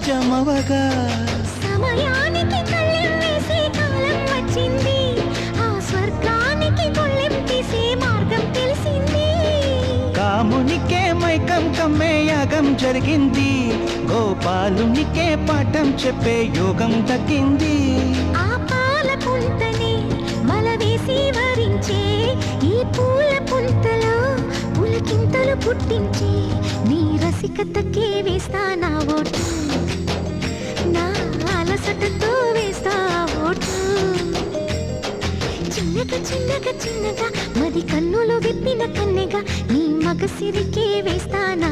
జమవగా సమయానికి కళ్ళెం వేసే కాలం వచ్చింది, ఆ స్వర్గానికి గొళ్ళెం తీసే మార్గం తెలిసింది. కామునికే మైకం కమ్మే యాగం జరిగింది, గోపాలునికే పాఠం చెప్పే యోగం దక్కింది. ఆ పాల పుంతని మలవేసి వరించే ఈ పూల పుంతలో పులకింతలు పుట్టించే నీ రసికతకే వేస్తా నా ఓటు, నా అలసటతో వేస్తా ఓటు. చిన్నగా చిన్నగా చిన్నగా మది కన్నులు విప్పిన కన్నెగా నీ మగసిరికే వేస్తా నా